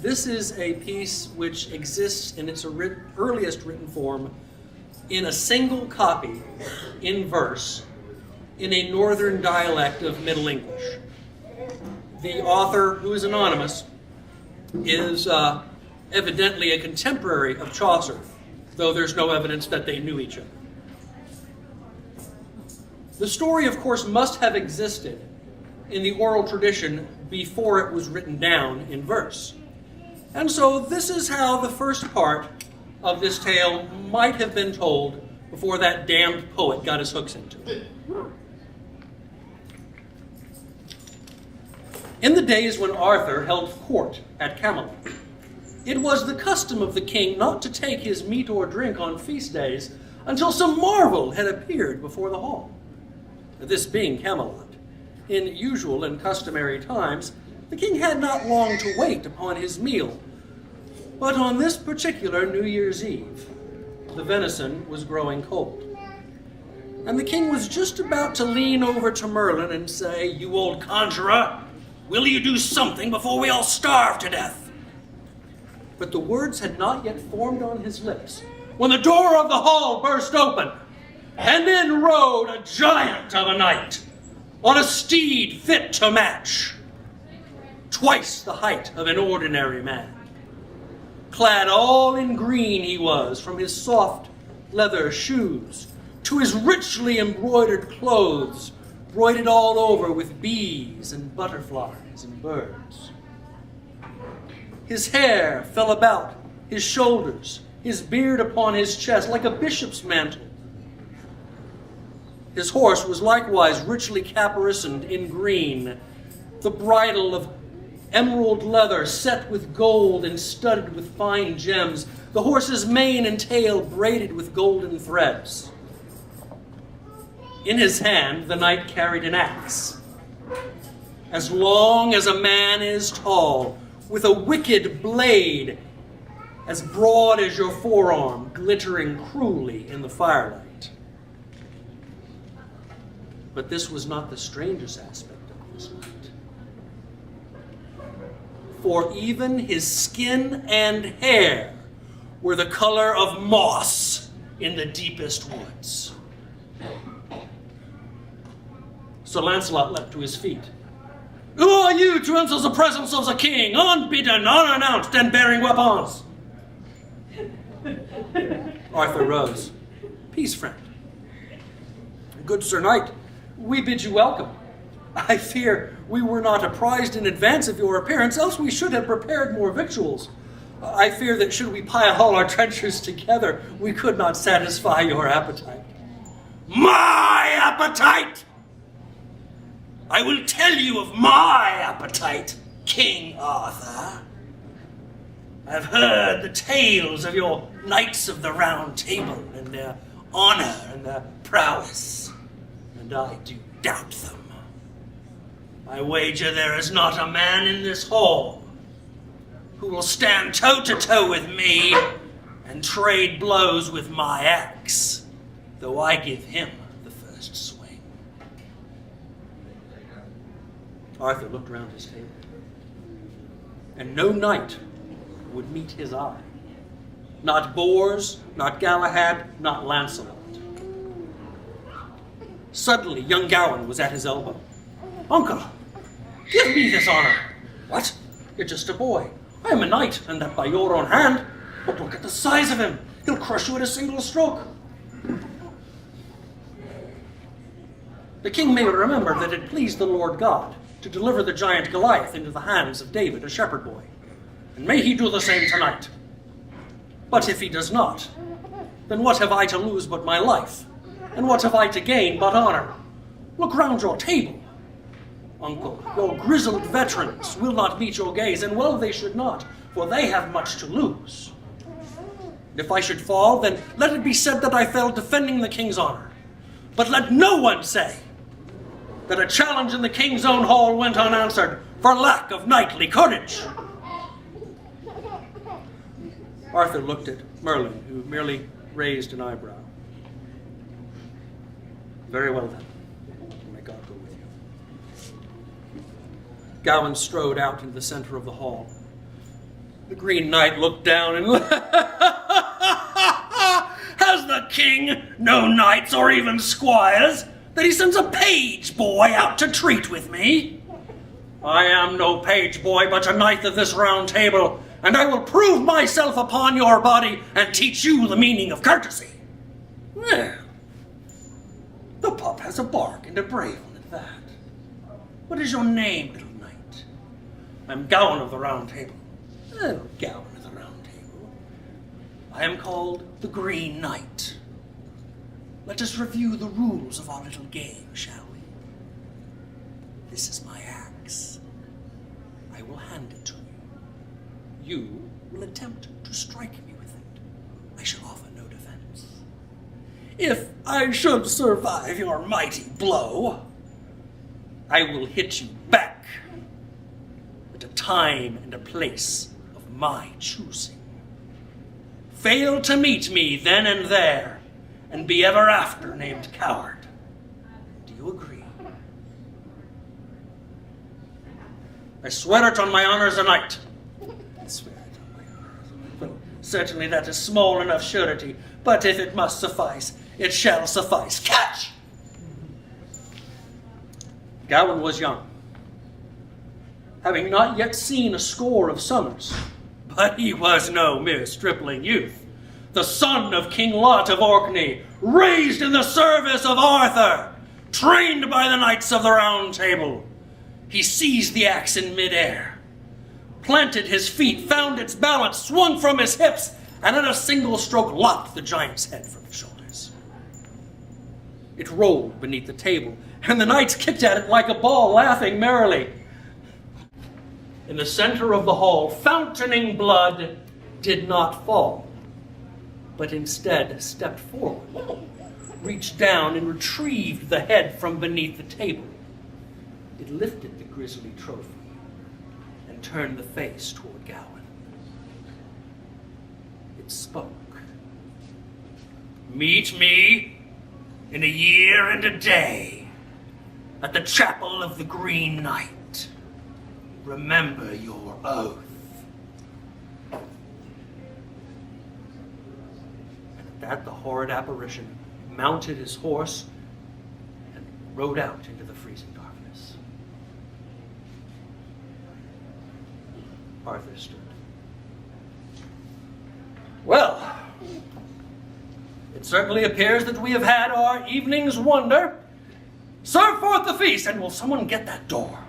This is a piece which exists in its earliest written form in a single copy in verse in a northern dialect of Middle English. The author, who is anonymous, is evidently a contemporary of Chaucer, though there's no evidence that they knew each other. The story, of course, must have existed in the oral tradition before it was written down in verse. And so this is how the first part of this tale might have been told before that damned poet got his hooks into it. In the days when Arthur held court at Camelot, it was the custom of the king not to take his meat or drink on feast days until some marvel had appeared before the hall. This being Camelot, in usual and customary times, the king had not long to wait upon his meal. But on this particular New Year's Eve, the venison was growing cold. And the king was just about to lean over to Merlin and say, "You old conjurer, will you do something before we all starve to death?" But the words had not yet formed on his lips when the door of the hall burst open, and in rode a giant of a knight on a steed fit to match, twice the height of an ordinary man. Clad all in green he was, from his soft leather shoes to his richly embroidered clothes, broidered all over with bees and butterflies and birds. His hair fell about his shoulders, his beard upon his chest like a bishop's mantle. His horse was likewise richly caparisoned in green, the bridle of emerald leather set with gold and studded with fine gems, the horse's mane and tail braided with golden threads. In his hand the knight carried an axe, as long as a man is tall, with a wicked blade as broad as your forearm, glittering cruelly in the firelight. But this was not the strangest aspect of this knight. For even his skin and hair were the color of moss in the deepest woods. Sir Lancelot leapt to his feet. "Who are you to enter the presence of the king, unbidden, unannounced, and bearing weapons?" Arthur rose. "Peace, friend." "Good Sir Knight, we bid you welcome. I fear we were not apprised in advance of your appearance, else we should have prepared more victuals. I fear that should we pile all our trenchers together, we could not satisfy your appetite." "My appetite! I will tell you of my appetite, King Arthur. I've heard the tales of your Knights of the Round Table and their honor and their prowess, and I do doubt them. I wager there is not a man in this hall who will stand toe-to-toe with me and trade blows with my axe, though I give him the first swing." Arthur looked round his table, and no knight would meet his eye. Not Bors, not Galahad, not Lancelot. Suddenly, young Gawain was at his elbow. "Uncle, give me this honor." "What? You're just a boy. I am a knight, and that by your own hand. But look at the size of him. He'll crush you at a single stroke." The king may remember that it pleased the Lord God to deliver the giant Goliath into the hands of David, a shepherd boy. And may he do the same tonight. But if he does not, then what have I to lose but my life? And what have I to gain but honor? Look round your table. Uncle, your grizzled veterans will not meet your gaze, and well they should not, for they have much to lose. And if I should fall, then let it be said that I fell defending the king's honor. But let no one say that a challenge in the king's own hall went unanswered for lack of knightly courage." Arthur looked at Merlin, who merely raised an eyebrow. "Very well then, may God go with you." Gawain strode out into the center of the hall. The Green Knight looked down and Has the king no knights or even squires, that he sends a page boy out to treat with me? I am no page boy, but a knight of this round table, and I will prove myself upon your body and teach you the meaning of courtesy. Well, the pup has a bark and a brave one at that. What is your name, little knight? I'm Gawain of the Round Table. Oh, Gawain of the Round Table. I am called the Green Knight. Let us review the rules of our little game, shall we? This is my axe. I will hand it to you. You will attempt to strike me with it. I shall offer no defense. If I should survive your mighty blow, I will hit you back at a time and a place of my choosing. Fail to meet me then and there, and be ever after named coward. Do you agree? I swear it on my honor as a knight. I swear it on my honor as a knight. Well, certainly that is small enough surety, but if it must suffice, it shall suffice. Catch! Gawain was young, having not yet seen a score of summers, but he was no mere stripling youth, the son of King Lot of Orkney, raised in the service of Arthur, trained by the Knights of the Round Table. He seized the axe in midair, planted his feet, found its balance, swung from his hips, and in a single stroke lopped the giant's head from his shoulders. It rolled beneath the table, and the knights kicked at it like a ball, laughing merrily. In the center of the hall, fountaining blood, did not fall, but instead stepped forward, reached down and retrieved the head from beneath the table. It lifted the grisly trophy and turned the face toward Gawain. It spoke. Meet me in a year and a day at the chapel of the Green Knight. Remember your oath. And at that, the horrid apparition mounted his horse and rode out into the freezing darkness. Arthur stood. Well, it certainly appears that we have had our evening's wonder. Serve forth the feast, and will someone get that door?